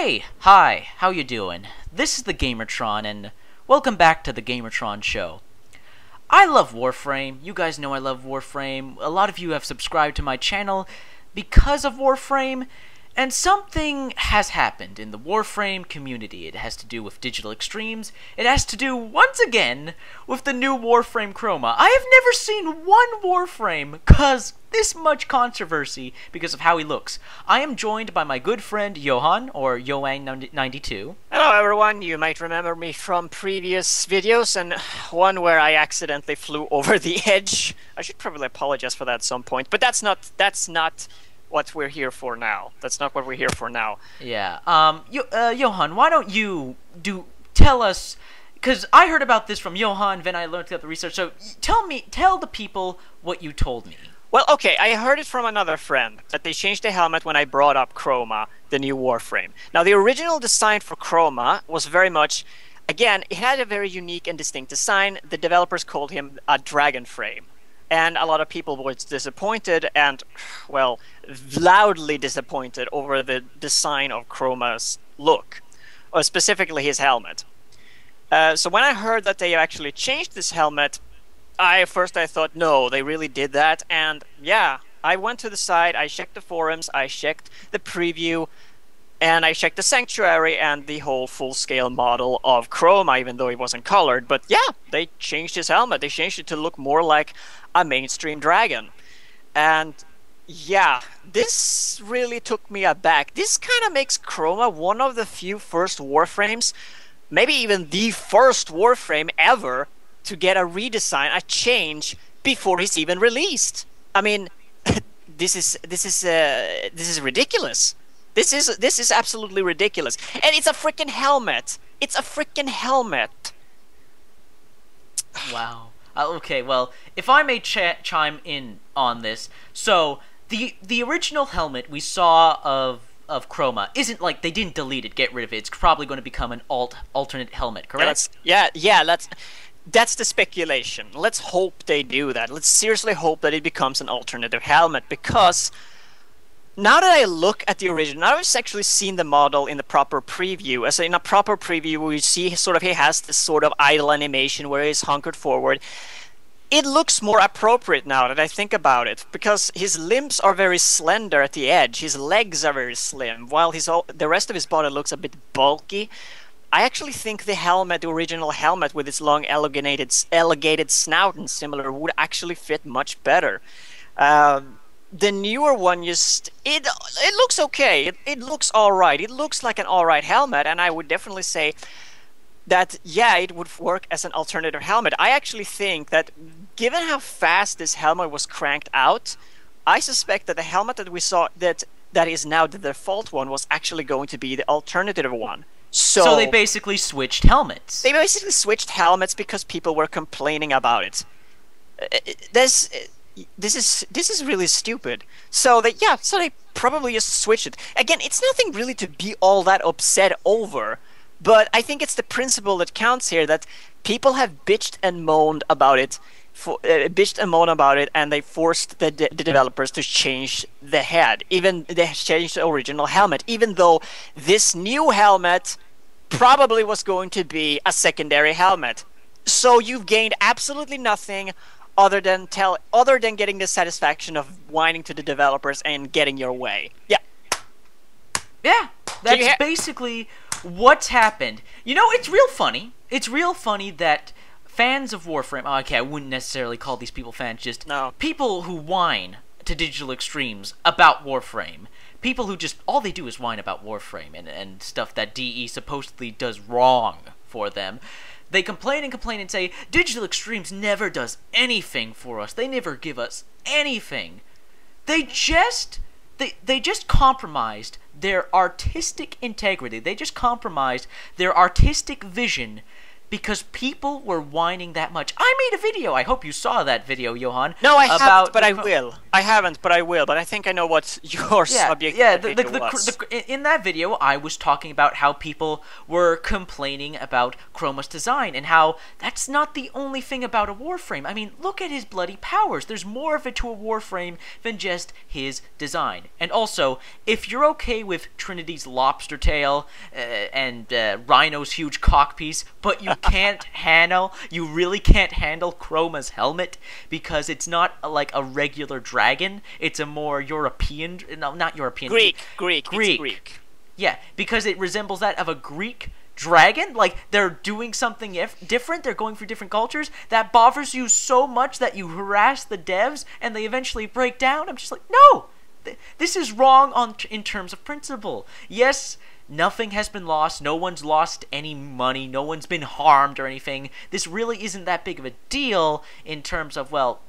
Hey, hi, how you doing? This is the Gamertron, and welcome back to the Gamertron Show. I love Warframe. You guys know I love Warframe. A lot of you have subscribed to my channel because of Warframe, and something has happened in the Warframe community. It has to do with Digital Extremes. It has to do, once again, with the new Warframe Chroma. I have never seen one Warframe cause this much controversy because of how he looks. I am joined by my good friend Johan, or Yoang92. Hello everyone, you might remember me from previous videos and one where I accidentally flew over the edge. I should probably apologize for that at some point, but that's not what we're here for now. That's not what we're here for now. Yeah. Johan, why don't you tell us, because I heard about this from Johan, then I learned about the research, so tell the people what you told me. Well, okay, I heard it from another friend that they changed the helmet when I brought up Chroma, the new Warframe. Now, the original design for Chroma was very much, again, it had a very unique and distinct design. The developers called him a dragon frame. And a lot of people were disappointed and, well, loudly disappointed over the design of Chroma's look, or specifically his helmet. So when I heard that they actually changed this helmet, I thought, no, they really did that, and yeah, I went to the site, I checked the forums, I checked the preview, and I checked the Sanctuary and the whole full-scale model of Chroma, even though it wasn't colored, but yeah, they changed his helmet, they changed it to look more like a mainstream dragon. And yeah, this really took me aback. This kind of makes Chroma one of the few first Warframes, maybe even the first Warframe ever, to get a redesign, a change before he's even released. I mean, this is ridiculous. This is absolutely ridiculous, and it's a freaking helmet. It's a freaking helmet. Wow. Okay, well, if I may chime in on this, so the original helmet we saw of Chroma isn't like they didn't delete it, get rid of it. It's probably going to become an alternate helmet, correct? Yeah, that's the speculation. Let's hope they do that. Let's seriously hope that it becomes an alternative helmet, because now that I look at the original, now I've actually seen the model in the proper preview. As in a proper preview, we see sort of he has this sort of idle animation where he's hunkered forward. It looks more appropriate now that I think about it, because his limbs are very slender at the edge. His legs are very slim, while the rest of his body looks a bit bulky. I actually think the helmet, the original helmet with its long elongated snout and similar, would actually fit much better. The newer one it looks okay. It looks alright. It looks like an alright helmet, and I would definitely say that, yeah, it would work as an alternative helmet. I actually think that, given how fast this helmet was cranked out, I suspect that the helmet that we saw, that is now the default one, was actually going to be the alternative one. So they basically switched helmets. They basically switched helmets because people were complaining about it. This is really stupid. So they probably just switched it. Again, it's nothing really to be all that upset over, but I think it's the principle that counts here, that people have bitched and moaned about it, and they forced the developers to change the head. Even they changed the original helmet, even though this new helmet probably was going to be a secondary helmet. So you've gained absolutely nothing other than getting the satisfaction of whining to the developers and getting your way. Yeah, that's basically what's happened. You know, it's real funny. It's real funny that fans of Warframe, okay, I wouldn't necessarily call these people fans, just people who whine to Digital Extremes about Warframe. People who just, all they do is whine about Warframe and stuff that DE supposedly does wrong for them. They complain and say, Digital Extremes never does anything for us. They never give us anything. They just compromised their artistic integrity. They just compromised their artistic vision because people were whining that much. I made a video. I hope you saw that video, Johan. No, I haven't, but I will. I haven't, but I will. But I think I know what your subject was. In that video, I was talking about how people were complaining about Chroma's design and how that's not the only thing about a Warframe. I mean, look at his bloody powers. There's more of it to a Warframe than just his design. And also, if you're okay with Trinity's lobster tail and Rhino's huge cockpiece, but you you really can't handle Chroma's helmet because it's not like a regular dragon. It's a more European, no, not European. Greek. Yeah, because it resembles that of a Greek dragon. Like, they're doing something different. They're going for different cultures. That bothers you so much that you harass the devs and they eventually break down. I'm just like, no! This is wrong in terms of principle. Yes, nothing has been lost. No one's lost any money. No one's been harmed or anything. This really isn't that big of a deal in terms of, well,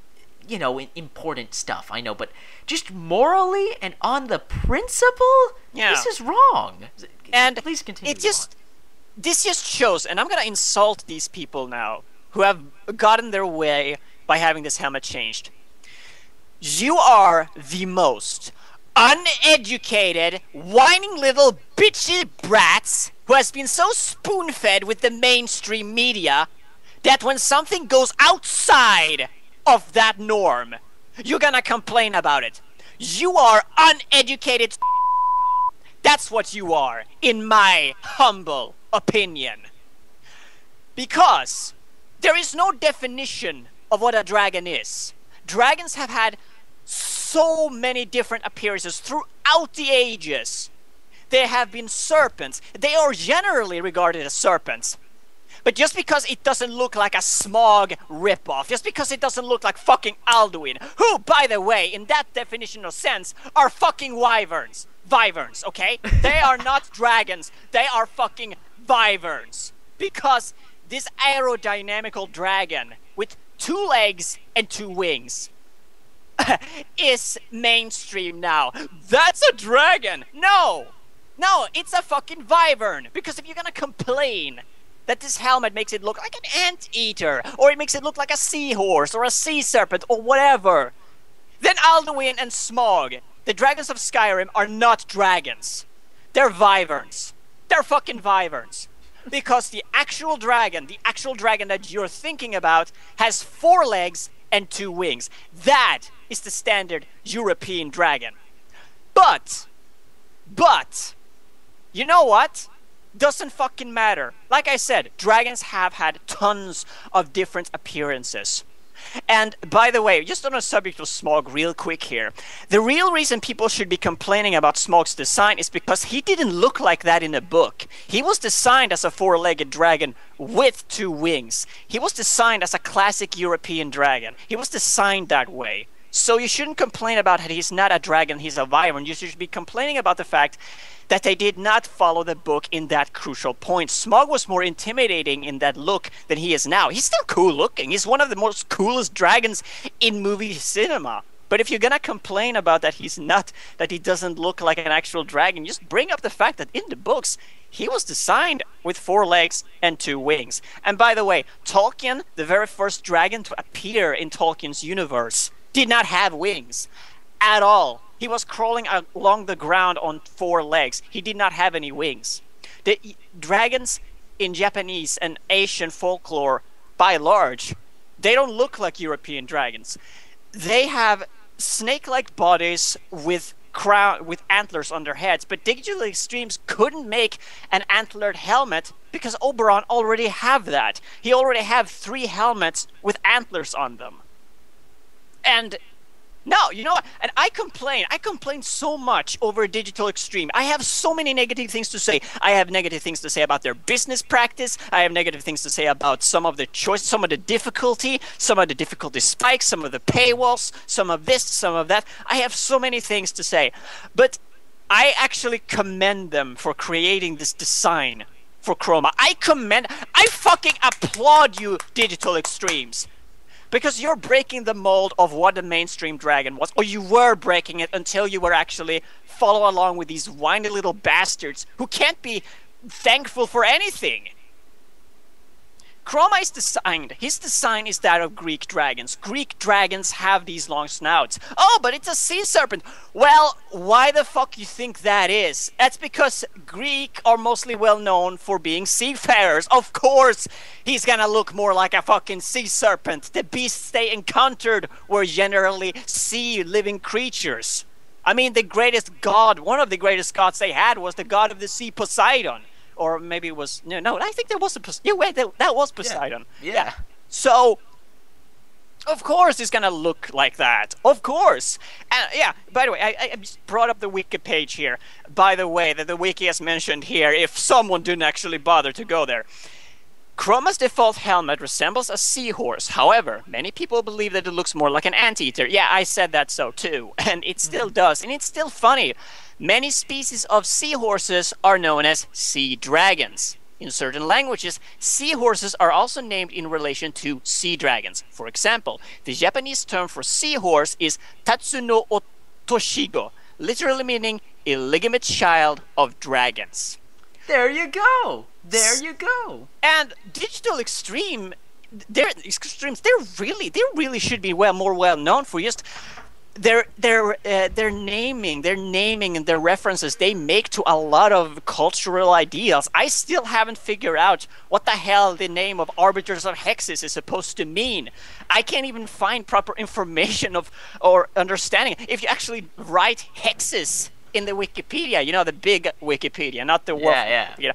you know, important stuff. I know, but just morally and on the principle, this is wrong. And please continue. This just shows, and I'm gonna insult these people now who have gotten their way by having this helmet changed. You are the most uneducated, whining little bitchy brats who has been so spoon-fed with the mainstream media that when something goes outside of that norm, you're gonna complain about it. You are uneducated. That's what you are, in my humble opinion. Because there is no definition of what a dragon is. Dragons have had so many different appearances throughout the ages. There have been serpents. They are generally regarded as serpents. But just because it doesn't look like a Smog ripoff, just because it doesn't look like fucking Alduin, who, by the way, in that definition of sense, are fucking wyverns. Wyverns, okay? They are not dragons. They are fucking wyverns. Because this aerodynamical dragon with 2 legs and 2 wings is mainstream now. That's a dragon! No! No, it's a fucking wyvern. Because if you're gonna complain that this helmet makes it look like an anteater, or it makes it look like a seahorse, or a sea serpent, or whatever, then Alduin and Smog, the dragons of Skyrim, are not dragons. They're wyverns. They're fucking wyverns. Because the actual dragon that you're thinking about, has 4 legs and 2 wings. That is the standard European dragon. But, you know what? Doesn't fucking matter. Like I said, dragons have had tons of different appearances. And by the way, just on a subject of Smog real quick here, the real reason people should be complaining about Smog's design is because he didn't look like that in a book. He was designed as a 4-legged dragon with 2 wings. He was designed as a classic European dragon. He was designed that way. So you shouldn't complain about that he's not a dragon, he's a wyvern. You should be complaining about the fact that they did not follow the book in that crucial point. Smog was more intimidating in that look than he is now. He's still cool looking. He's one of the most coolest dragons in movie cinema. But if you're gonna complain about that he doesn't look like an actual dragon, just bring up the fact that in the books, he was designed with 4 legs and 2 wings. And by the way, Tolkien, the very first dragon to appear in Tolkien's universe, did not have wings at all. He was crawling along the ground on 4 legs. He did not have any wings. The dragons in Japanese and Asian folklore, by large, they don't look like European dragons. They have snake-like bodies with antlers on their heads, but Digital Extremes couldn't make an antlered helmet because Oberon already have that. He already have 3 helmets with antlers on them. And no, you know what? And I complain so much over Digital Extreme. I have so many negative things to say. I have negative things to say about their business practice. I have negative things to say about some of the choice, some of the difficulty spikes, some of the paywalls, some of this, some of that. I have so many things to say. But I actually commend them for creating this design for Chroma. I fucking applaud you, Digital Extremes. Because you're breaking the mold of what the mainstream dragon was. Or you were breaking it until you were actually follow along with these whiny little bastards who can't be thankful for anything. Chroma is designed. His design is that of Greek dragons. Greek dragons have these long snouts. Oh, but it's a sea serpent. Well, why the fuck you think that is? That's because Greek are mostly well known for being seafarers. Of course, he's gonna look more like a fucking sea serpent. The beasts they encountered were generally sea-living creatures. I mean, the greatest god, one of the greatest gods they had was the god of the sea, Poseidon. Or maybe it was... No, I think there was a... that was Poseidon. Yeah. So, of course it's gonna look like that. Of course. And yeah, by the way, I just brought up the wiki page here. By the way, that the wiki has mentioned here, if someone didn't actually bother to go there. Chroma's default helmet resembles a seahorse. However, many people believe that it looks more like an anteater. Yeah, I said that so too. And it still does. And it's still funny. Many species of seahorses are known as sea dragons. In certain languages, seahorses are also named in relation to sea dragons. For example, the Japanese term for seahorse is Tatsuno Otoshigo, literally meaning illegitimate child of dragons. There you go. There you go. And Digital Extreme, they really should be more well known for just their naming and their references they make to a lot of cultural ideals. I still haven't figured out what the hell the name of Arbiters of Hexes is supposed to mean. I can't even find proper information or understanding. If you actually write hexes in the Wikipedia, you know, the big Wikipedia, not the Wikipedia,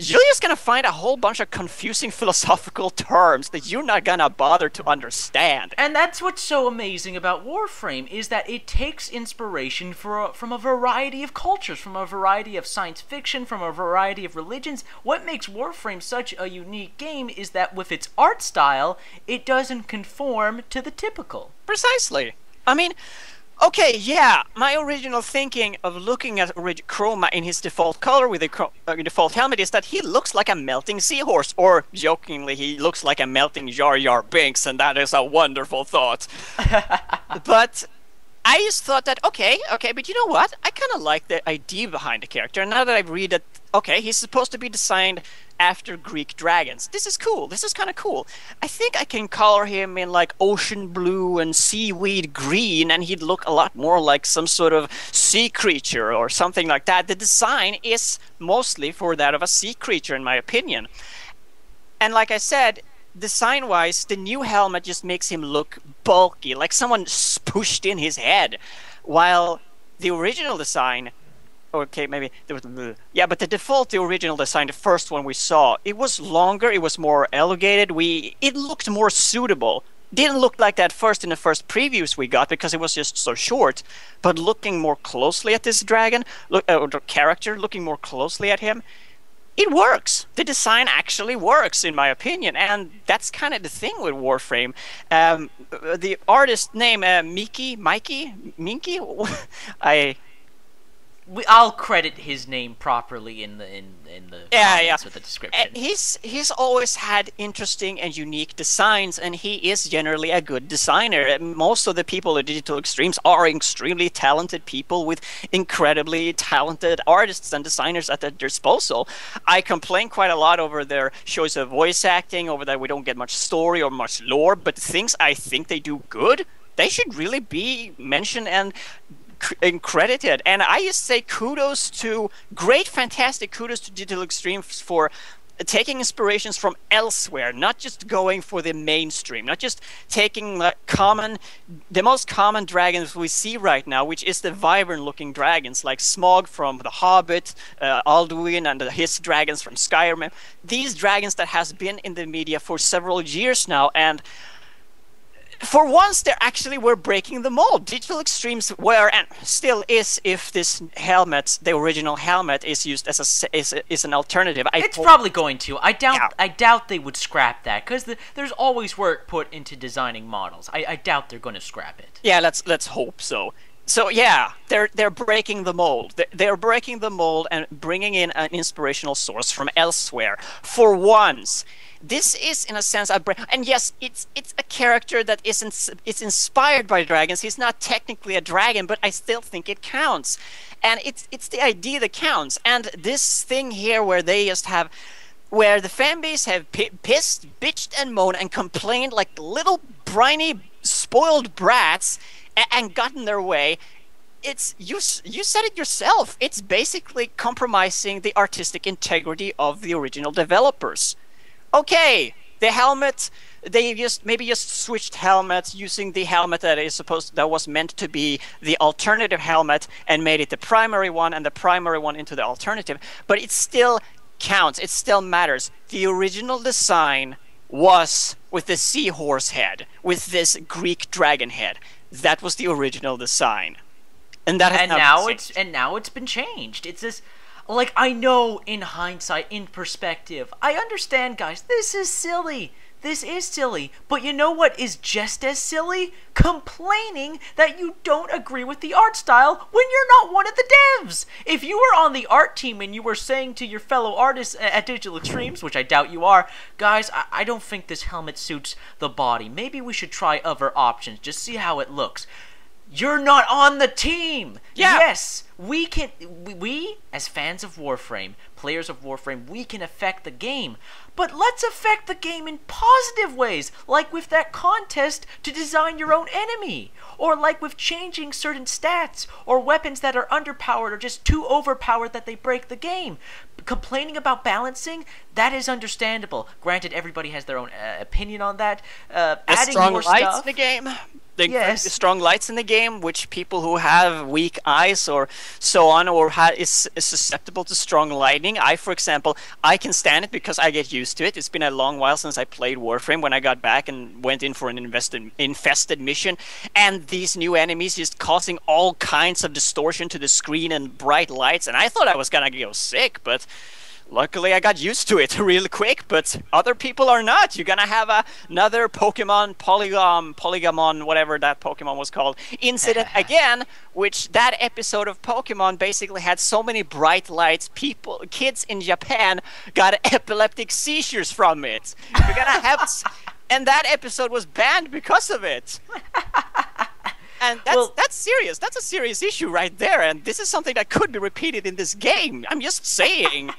you're just gonna find a whole bunch of confusing philosophical terms that you're not gonna bother to understand. And that's what's so amazing about Warframe, is that it takes inspiration from a variety of cultures, from a variety of science fiction, from a variety of religions. What makes Warframe such a unique game is that with its art style, it doesn't conform to the typical. Precisely. I mean, okay, yeah, my original thinking of looking at Chroma in his default color with the default helmet is that he looks like a melting seahorse, or jokingly, he looks like a melting Jar Jar Binks, and that is a wonderful thought. But I just thought that, okay, but you know what? I kind of like the idea behind the character, and now that I read that, okay, he's supposed to be designed after Greek dragons. This is cool. This is kind of cool. I think I can color him in like ocean blue and seaweed green, and he'd look a lot more like some sort of sea creature or something like that. The design is mostly for that of a sea creature, in my opinion. And like I said, design-wise, the new helmet just makes him look bulky, like someone pushed in his head, while the original design... Okay, maybe there was... Yeah, but the original design, the first one we saw, it was longer, it was more elongated, it looked more suitable. Didn't look like that in the first previews we got, because it was just so short, but looking more closely at this dragon, the character, looking more closely at him, it works. The design actually works, in my opinion, and that's kind of the thing with Warframe. The artist name, Minky? I'll credit his name properly in the comments with the description. He's always had interesting and unique designs, and he is generally a good designer. Most of the people at Digital Extremes are extremely talented people with incredibly talented artists and designers at their disposal. I complain quite a lot over their choice of voice acting, over that we don't get much story or much lore, but the things I think they do good, they should really be mentioned and credited. And I just say fantastic kudos to Digital Extremes for taking inspirations from elsewhere, not just going for the mainstream, not just taking the most common dragons we see right now, which is the vibrant looking dragons like Smaug from The Hobbit, Alduin and his dragons from Skyrim. These dragons that has been in the media for several years now, and for once, they actually were breaking the mold. Digital Extremes were, and still is, if this helmet, the original helmet, is used as is an alternative. It's probably going to. I doubt they would scrap that, because there's always work put into designing models. I doubt they're going to scrap it. Yeah, let's hope so. So yeah, they're breaking the mold. They're breaking the mold and bringing in an inspirational source from elsewhere. For once. This is, in a sense, and yes, it's a character that it's inspired by dragons. He's not technically a dragon, but I still think it counts. And it's the idea that counts. And this thing here where they just have where the fan base have pissed, bitched, and moaned and complained like little briny, spoiled brats and gotten their way. It's you said it yourself. It's basically compromising the artistic integrity of the original developers. Okay, the helmet, they maybe just switched helmets using the helmet that was meant to be the alternative helmet and made it the primary one and the primary one into the alternative, but it still counts. It still matters. The original design was with the seahorse head, with this Greek dragon head. That was the original design. And that has now it's been changed. It's this, like, I know in hindsight, in perspective, I understand, guys, this is silly. This is silly, but you know what is just as silly? Complaining that you don't agree with the art style when you're not one of the devs. If you were on the art team and you were saying to your fellow artists at Digital Extremes, which I doubt you are, guys, I don't think this helmet suits the body. Maybe we should try other options, just see how it looks. You're not on the team! Yeah. Yes, we as fans of Warframe, players of Warframe, we can affect the game. But let's affect the game in positive ways, like with that contest to design your own enemy, or like with changing certain stats, or weapons that are underpowered or just too overpowered that they break the game. Complaining about balancing, that is understandable. Granted, everybody has their own opinion on that. Adding strong more lights stuff in the game. Yes. Strong lights in the game, which people who have weak eyes or so on, or is susceptible to strong lighting. For example, I can stand it because I get used to it. It's been a long while since I played Warframe when I got back and went in for an infested mission, and these new enemies just causing all kinds of distortion to the screen and bright lights, and I thought I was gonna go sick, but luckily I got used to it real quick. But other people are not. You're gonna have another Pokemon Polygamon, whatever that Pokemon was called, incident again, which that episode of Pokemon basically had so many bright lights, kids in Japan got epileptic seizures from it. You're gonna have and that episode was banned because of it. And that's serious. That's a serious issue right there. And this is something that could be repeated in this game. I'm just saying.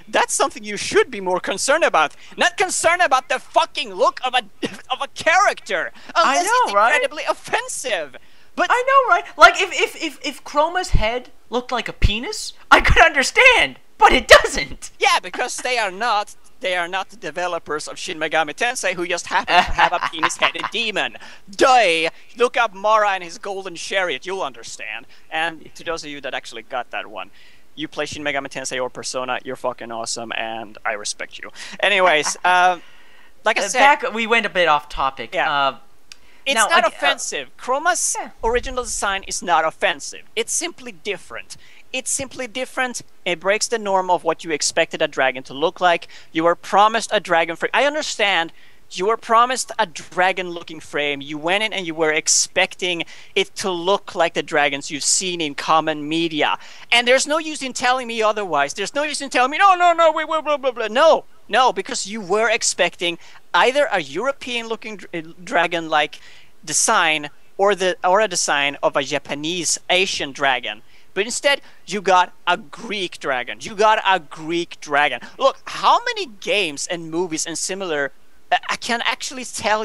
That's something you should be more concerned about. Not concerned about the fucking look of a character. Unless I know, it's right? incredibly offensive. But I know, right? Like, if Chroma's head looked like a penis, I could understand, but it doesn't. Yeah, because they are not the developers of Shin Megami Tensei who just happen to have a penis-headed demon. Duh! Look up Mara and his golden chariot, you'll understand. And to those of you that actually got that one, you play Shin Megami Tensei or Persona, you're fucking awesome, and I respect you. Anyways, like I said... we went a bit off topic. Yeah. It's not offensive. Chroma's original design is not offensive. It's simply different. It's simply different. It breaks the norm of what you expected a dragon to look like. You were promised a dragon frame. I understand. You were promised a dragon-looking frame. You went in and you were expecting it to look like the dragons you've seen in common media. And there's no use in telling me otherwise. There's no use in telling me, no, wait, blah, blah, blah. No, because you were expecting either a European-looking dragon-like design or a design of a Japanese Asian dragon. But instead, you got a Greek dragon. Look, how many games and movies and similar can actually say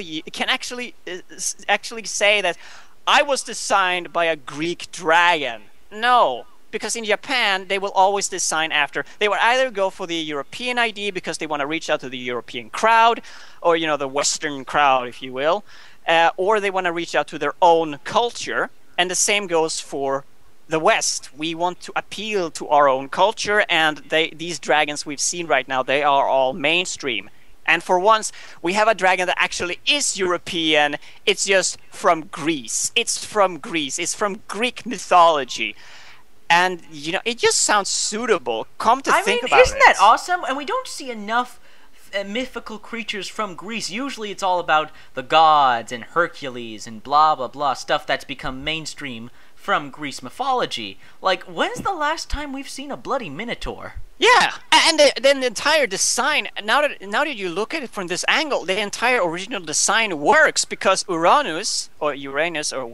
that I was designed by a Greek dragon? No, because in Japan, they will always design after. They will either go for the European ID because they want to reach out to the European crowd, or, the Western crowd, if you will, or they want to reach out to their own culture. And the same goes for the West. We want to appeal to our own culture, and these dragons we've seen right now, they are all mainstream. And for once, we have a dragon that actually is European. It's just from Greece. It's from Greek mythology. And, it just sounds suitable. Come to think about it. Isn't that awesome? And we don't see enough mythical creatures from Greece. Usually it's all about the gods and Hercules and blah, blah, blah, stuff that's become mainstream from Greece mythology. Like, when's the last time we've seen a bloody minotaur? Yeah, and then the entire design. Now that you look at it from this angle, the entire original design works because Uranus or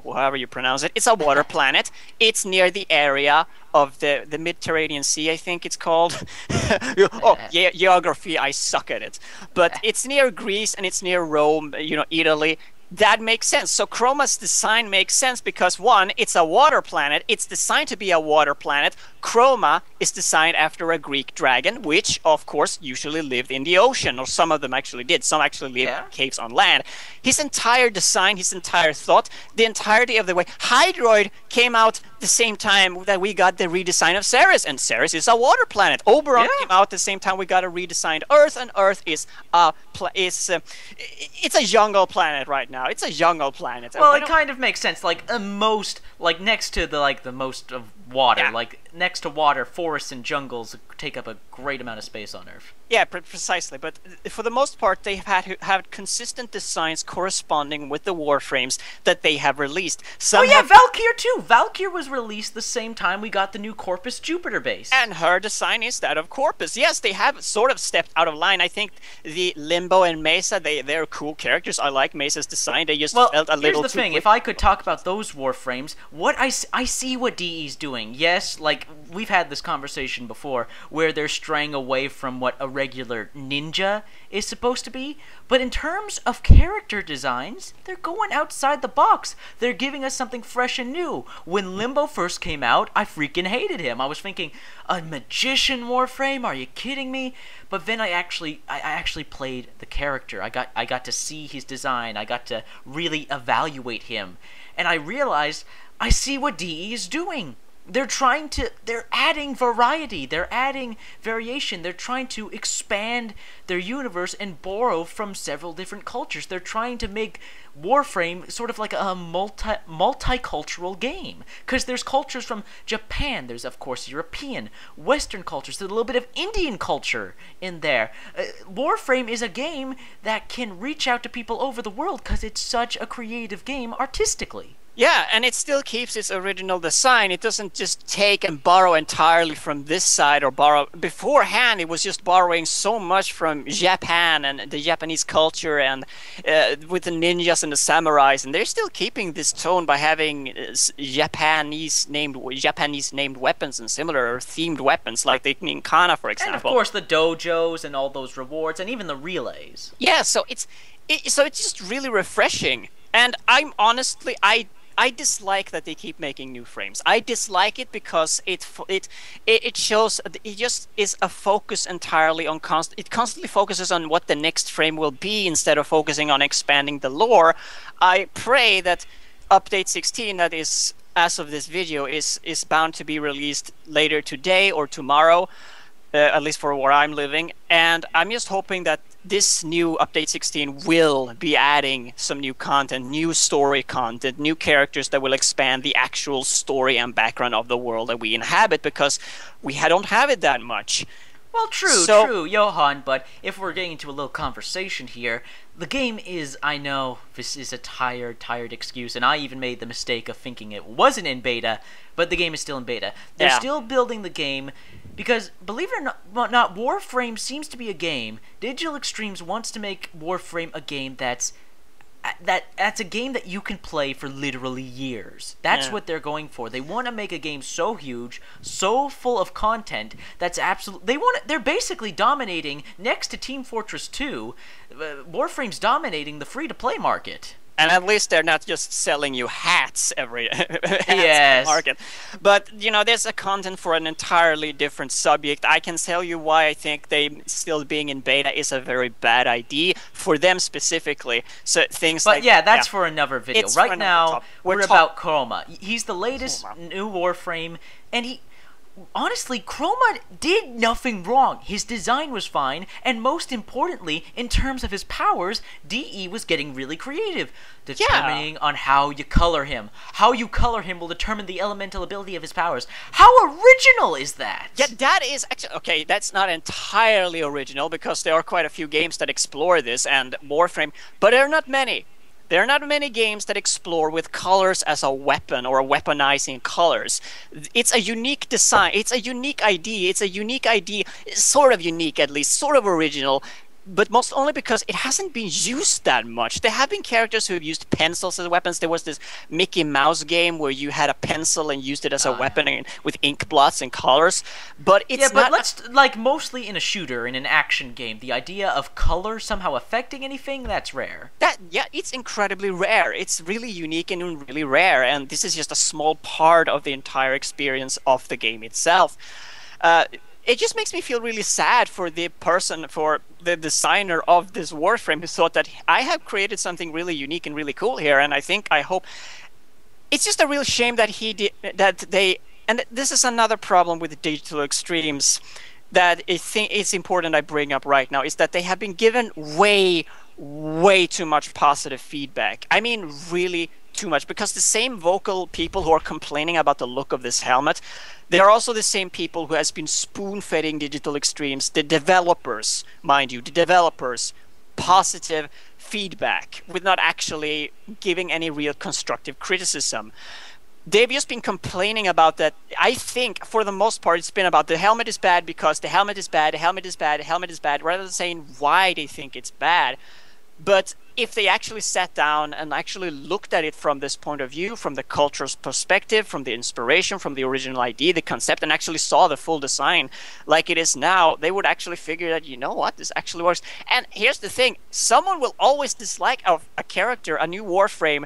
however you pronounce it, it's a water planet. It's near the area of the Mediterranean Sea, I think it's called. Oh, yeah, geography, I suck at it. But it's near Greece and it's near Rome, Italy. That makes sense. So Chroma's design makes sense because, one, it's a water planet. It's designed to be a water planet. Chroma is designed after a Greek dragon, which, of course, usually lived in the ocean, or some of them actually did. Some actually lived in caves on land. His entire design, his entire thought, the entirety of the way. Hydroid came out the same time that we got the redesign of Ceres, and Ceres is a water planet. Oberon came out the same time we got a redesigned Earth, and Earth is it's a jungle planet right now. It's a jungle planet. Well, it kind of makes sense. Like next to the most of water, like next to water, forests and jungles take up a great amount of space on Earth. Yeah, precisely. But for the most part, they have consistent designs corresponding with the Warframes that they have released. Valkyr too. Valkyr was released the same time we got the new Corpus Jupiter base. And her design is that of Corpus. Yes, they have sort of stepped out of line. I think the Limbo and Mesa, they're cool characters. I like Mesa's design. They just felt a little too here's the thing. Quick. If I could talk about those Warframes, I see what DE's doing. Yes, like, we've had this conversation before, where they're straying away from what a regular ninja is supposed to be, but in terms of character designs, they're going outside the box. They're giving us something fresh and new. When Limbo first came out, I freaking hated him. I was thinking, a magician Warframe? Are you kidding me? But then I actually played the character. I got to see his design. I got to really evaluate him, and I realized I see what DE is doing. They're adding variety, they're adding variation, they're trying to expand their universe and borrow from several different cultures. They're trying to make Warframe sort of like a multicultural game, because there's cultures from Japan, there's of course European, Western cultures, there's a little bit of Indian culture in there. Warframe is a game that can reach out to people over the world because it's such a creative game artistically. Yeah, and it still keeps its original design. It doesn't just take and borrow entirely from this side or borrow. Beforehand, it was just borrowing so much from Japan and the Japanese culture and with the ninjas and the samurais, and they're still keeping this tone by having Japanese named weapons and similar themed weapons, like the Ninkana, for example. And of course the dojos and all those rewards and even the relays. Yeah, so it's just really refreshing. And I dislike that they keep making new frames. I dislike it because it shows it just is a focus entirely on it constantly focuses on what the next frame will be instead of focusing on expanding the lore. I pray that update 16, that is as of this video, is bound to be released later today or tomorrow, at least for where I'm living, and I'm just hoping that this new update 16 will be adding some new content, new story content, new characters that will expand the actual story and background of the world that we inhabit, because we don't have it that much. Well, true, Johan, but if we're getting into a little conversation here, the game is, I know this is a tired excuse, and I even made the mistake of thinking it wasn't in beta, but the game is still in beta. They're still building the game, because, believe it or not, Warframe seems to be a game. Digital Extremes wants to make Warframe a game that's a game that you can play for literally years. That's what they're going for. They want to make a game so huge, so full of content, that's they're basically dominating, next to Team Fortress 2, Warframe's dominating the free-to-play market. And at least they're not just selling you hats every yes. market. But, there's a content for an entirely different subject. I can tell you why I think they still being in beta is a very bad idea for them specifically. So that's for another video. Right now, we're about Chroma. He's the latest new Warframe, and honestly, Chroma did nothing wrong. His design was fine, and most importantly, in terms of his powers, DE was getting really creative, determining on how you color him. How you color him will determine the elemental ability of his powers. How original is that? Yeah, that is actually, okay, that's not entirely original, because there are quite a few games that explore this and Warframe, but there are not many. There are not many games that explore with colors as a weapon or weaponizing colors. It's a unique design. It's a unique idea. It's a unique idea, sort of unique at least, sort of original, but most only because it hasn't been used that much. There have been characters who have used pencils as weapons. There was this Mickey Mouse game where you had a pencil and used it as a weapon and, with ink blots and colors. But it's but let's like mostly in a shooter, in an action game, the idea of color somehow affecting anything, that's rare. It's incredibly rare. It's really unique and really rare, and this is just a small part of the entire experience of the game itself. It just makes me feel really sad for the person, for the designer of this Warframe, who thought that I have created something really unique and really cool here. And I hope it's just a real shame that and this is another problem with the Digital Extremes that I think it's important I bring up right now, is that they have been given way too much positive feedback. I mean, really too much, because the same vocal people who are complaining about the look of this helmet, they are also the same people who has been spoon-feeding Digital Extremes, the developers, mind you, the developers, positive feedback with not actually giving any real constructive criticism. They've just been complaining about that. I think for the most part it's been about the helmet is bad because the helmet is bad, the helmet is bad, the helmet is bad, rather than saying why they think it's bad. But if they actually sat down and actually looked at it from this point of view, from the culture's perspective, from the inspiration, from the original idea, the concept, and actually saw the full design like it is now, they would actually figure that, you know what, this actually works. And here's the thing, someone will always dislike a character, a new Warframe,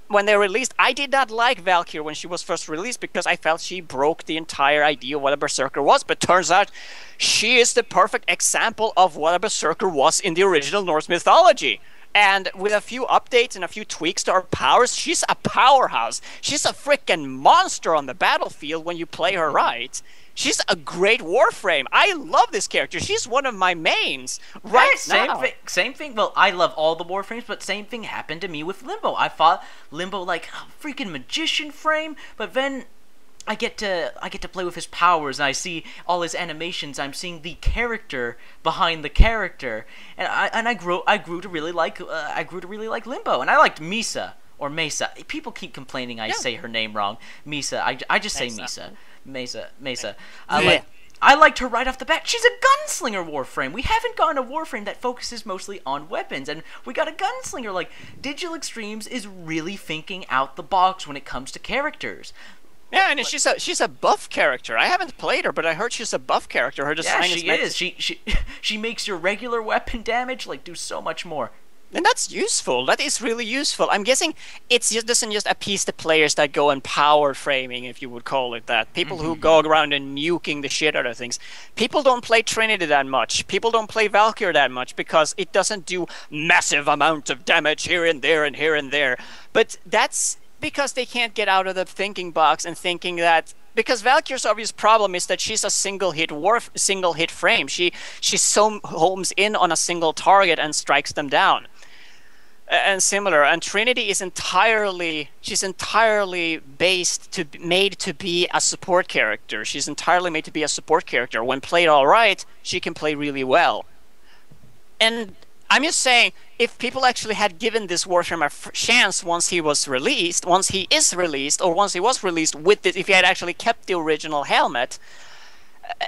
when they're released. I did not like Valkyrie when she was first released because I felt she broke the entire idea of what a Berserker was, but turns out she is the perfect example of what a Berserker was in the original Norse mythology. And with a few updates and a few tweaks to her powers, she's a powerhouse. She's a freaking monster on the battlefield when you play her right. She's a great Warframe. I love this character. She's one of my mains right now. Same thing. Well, I love all the Warframes, but same thing happened to me with Limbo. I fought Limbo like a freaking magician frame, but then I get to play with his powers, and I see all his animations. I'm seeing the character behind the character, and I grew to really like Limbo, and I liked Misa or Mesa. People keep complaining I say her name wrong. Misa. I just say Misa. Mesa. I liked her right off the bat. She's a gunslinger Warframe. We haven't gotten a Warframe that focuses mostly on weapons, and we got a gunslinger. Like, Digital Extremes is really thinking out the box when it comes to characters. Yeah, and she's a buff character. I haven't played her, but I heard she's a buff character. Her design is She makes your regular weapon damage like do so much more. And that's useful. That is really useful. I'm guessing it doesn't just appease the players that go in power framing, if you would call it that. People who go around and nuking the shit out of things. People don't play Trinity that much. People don't play Valkyrie that much because it doesn't do massive amount of damage here and there and here and there. But that's because they can't get out of the thinking box and thinking that, because Valkyrie's obvious problem is that she's a single hit frame. She so homes in on a single target and strikes them down. And similar, and Trinity is entirely made to be a support character. She's entirely made to be a support character. When played all right, she can play really well. And I'm just saying, if people actually had given this Warframe a chance once he was released, or once he was released with this, if he had actually kept the original helmet,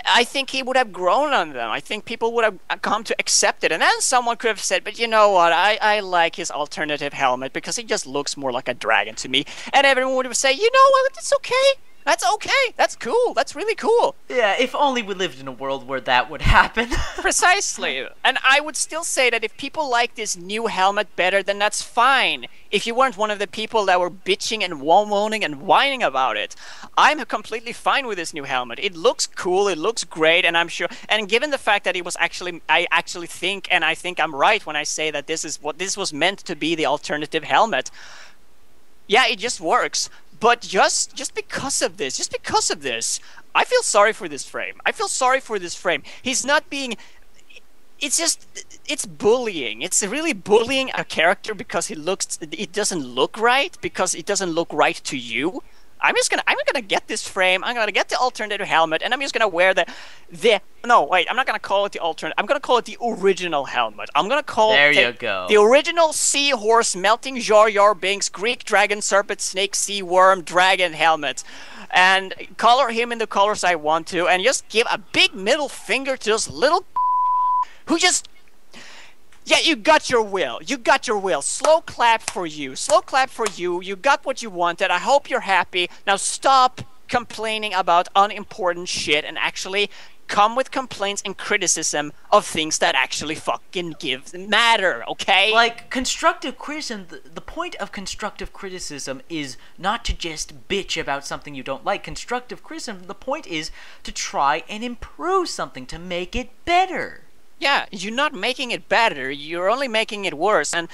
I think he would have grown on them. I think people would have come to accept it. And then someone could have said, but you know what, I like his alternative helmet because he just looks more like a dragon to me. And everyone would have said, you know what, it's okay. That's okay. That's cool. That's really cool. Yeah, if only we lived in a world where that would happen. Precisely. And I would still say that if people like this new helmet better, then that's fine. If you weren't one of the people that were bitching and moaning and whining about it, I'm completely fine with this new helmet. It looks cool. It looks great. And I'm sure, and given the fact that it was actually, I actually think, and I think I'm right when I say that this was meant to be the alternative helmet. Yeah, it just works. But just because of this, I feel sorry for this frame. He's not being... It's bullying. It's really bullying a character because it doesn't look right, because it doesn't look right to you. I'm gonna get this frame. I'm gonna get the alternative helmet, and I'm just gonna wear no, wait, I'm not gonna call it the alternate. I'm gonna call it the original helmet. I'm gonna call There it you go. the original seahorse, melting Jar Jar Binks, Greek dragon, serpent, snake, sea worm, dragon helmet, and color him in the colors I want to, and just give a big middle finger to this little who just. Yeah, you got your will. You got your will. Slow clap for you. Slow clap for you. You got what you wanted. I hope you're happy. Now stop complaining about unimportant shit and actually come with complaints and criticism of things that actually fucking matter, okay? Like, constructive criticism, the point of constructive criticism is not to just bitch about something you don't like. Constructive criticism, the point is to try and improve something, to make it better. Yeah, you're not making it better. You're only making it worse. And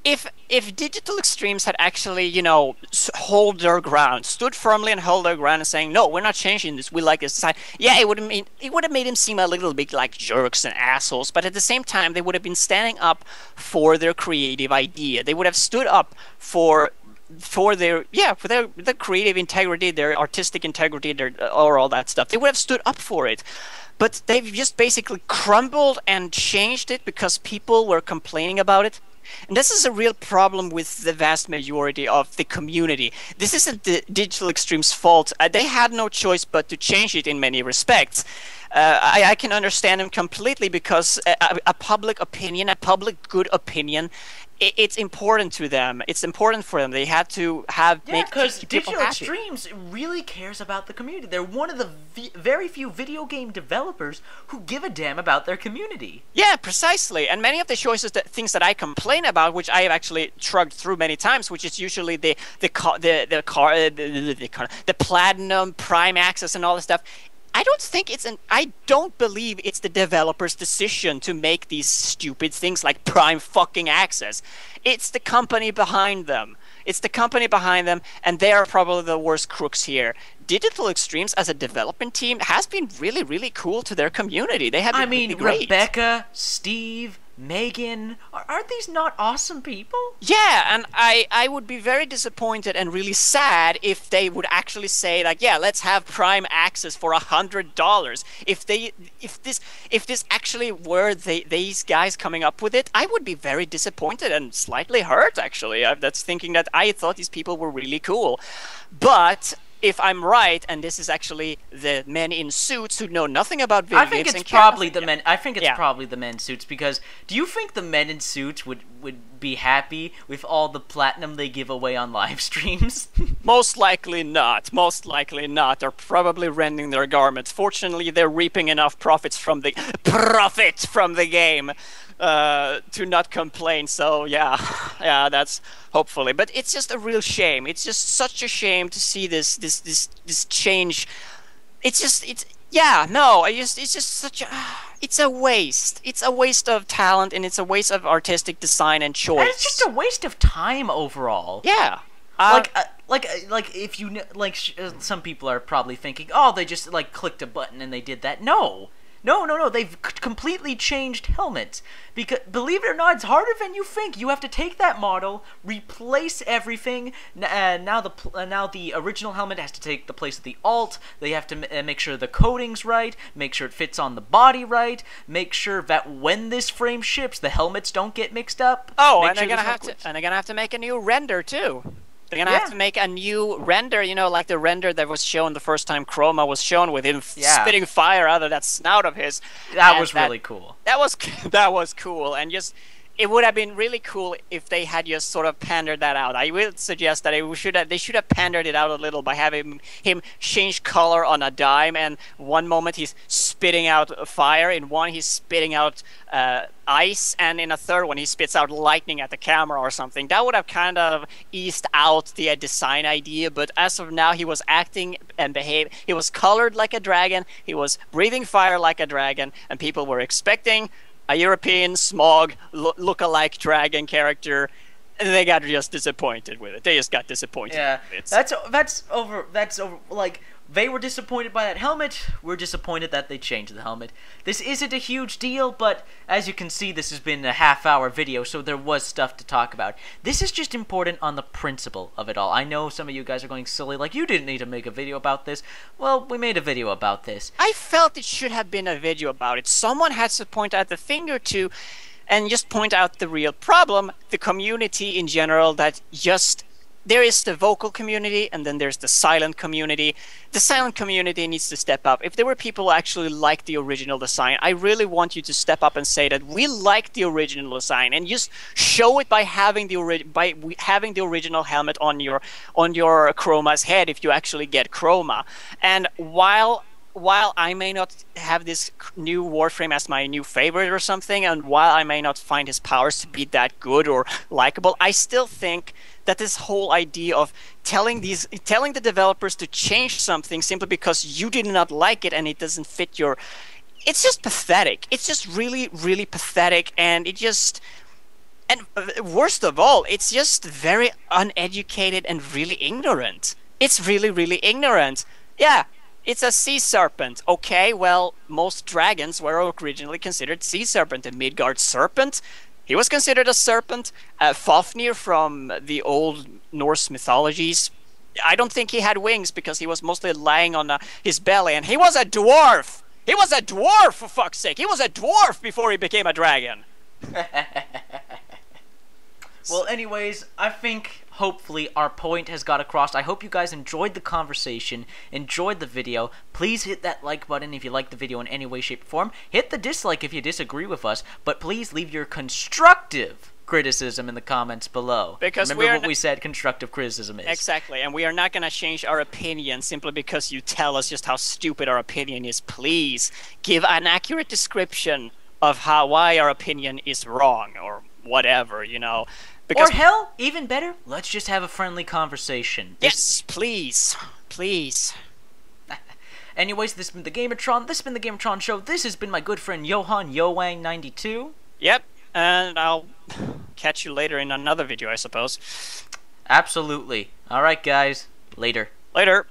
if Digital Extremes had actually, you know, hold their ground, stood firmly and held their ground, and saying, "No, we're not changing this. We like this design." Yeah, it would have made them seem a little bit like jerks and assholes. But at the same time, they would have been standing up for their creative idea. They would have stood up for their creative integrity, their artistic integrity, or all that stuff. They would have stood up for it. But they've just basically crumbled and changed it because people were complaining about it. And this is a real problem with the vast majority of the community. This isn't the Digital Extremes' fault. They had no choice but to change it in many respects. I can understand them completely because a public opinion, a public good opinion, it's important to them. It's important for them. They had to make because people Digital happy. Extremes really cares about the community. They're one of the very few video game developers who give a damn about their community. Yeah, precisely. And many of the choices, things that I complain about, which I have actually shrugged through many times, which is usually the platinum, prime access, and all this stuff. I don't believe it's the developer's decision to make these stupid things like prime fucking access. It's the company behind them. And they are probably the worst crooks here. Digital Extremes as a development team has been really, really cool to their community. They have been really great. Rebecca, Steve, Megan, aren't these not awesome people? Yeah, and I would be very disappointed and really sad if they would actually say, like, yeah, let's have prime access for $100. If this actually were these guys coming up with it, I would be very disappointed and slightly hurt, actually. That's thinking that I thought these people were really cool. But if I'm right, and this is actually the men in suits who know nothing about video games, I think it's probably the men. I think it's probably the men in suits, because do you think the men in suits would be happy with all the platinum they give away on live streams? Most likely not. Most likely not. They're probably rending their garments. Fortunately, they're reaping enough profits from the game to not complain. So yeah, that's hopefully. But it's just a real shame. It's just such a shame to see this change. It's just such a. It's a waste. It's a waste of talent, and it's a waste of artistic design and choice. And it's just a waste of time overall. Yeah. Like if you some people are probably thinking, oh, they just like clicked a button and they did that. No. They've completely changed helmets. Because believe it or not, it's harder than you think. You have to take that model, replace everything. Now the original helmet has to take the place of the alt. They have to make sure the coating's right, make sure it fits on the body right, make sure that when this frame ships, the helmets don't get mixed up. Oh, and they're gonna have to make a new render too. They're gonna have to make a new render, you know, like the render that was shown the first time Chroma was shown, with him spitting fire out of that snout of his. That was really cool. That was cool, and just it would have been really cool if they had just sort of pandered that out. I will suggest that they should have pandered it out a little by having him change color on a dime, and one moment he's spitting out fire, in one he's spitting out ice, and in a third one he spits out lightning at the camera or something. That would have kind of eased out the design idea, but as of now he was acting and behaving. He was colored like a dragon, he was breathing fire like a dragon, and people were expecting a European smog look-alike dragon character, and they got just disappointed with it. They just got disappointed. Yeah, with it. that's over. Like, They were disappointed by that helmet. We're disappointed that they changed the helmet. This isn't a huge deal, but as you can see, this has been a half-hour video, so there was stuff to talk about. This is just important on the principle of it all. I know some of you guys are going silly, like, you didn't need to make a video about this. Well, we made a video about this. I felt it should have been a video about it. Someone had to point out the finger to and just point out the real problem, the community in general, that just... There is the vocal community, and then there's the silent community. The silent community needs to step up. If there were people who actually like the original design, I really want you to step up and say that we like the original design, and just show it by having the original helmet on your Chroma's head if you actually get Chroma. And while I may not have this new Warframe as my new favorite or something, and while I may not find his powers to be that good or likable, I still think that this whole idea of telling the developers to change something simply because you did not like it and it doesn't fit your... It's just pathetic. It's just really, really pathetic, and it just... And worst of all, it's just very uneducated and really ignorant. It's really, really ignorant. Yeah. It's a sea serpent. Okay, well, most dragons were originally considered sea serpent. The Midgard serpent, he was considered a serpent. Fafnir from the old Norse mythologies, I don't think he had wings because he was mostly lying on his belly, and he was a dwarf! He was a dwarf, for fuck's sake! He was a dwarf before he became a dragon! Well, anyways, I think hopefully our point has got across. I hope you guys enjoyed the conversation, enjoyed the video. Please hit that like button if you like the video in any way, shape, or form. Hit the dislike if you disagree with us, but please leave your constructive criticism in the comments below. Because remember what we said constructive criticism is. Exactly, and we are not going to change our opinion simply because you tell us just how stupid our opinion is. Please give an accurate description of why our opinion is wrong, or whatever, you know. Or hell, even better, let's just have a friendly conversation. Yes, please. Please. Anyways, this has been the Gamertron. This has been the Gamertron Show. This has been my good friend Johan Yowang92. Yep, and I'll catch you later in another video, I suppose. Absolutely. Alright, guys. Later. Later.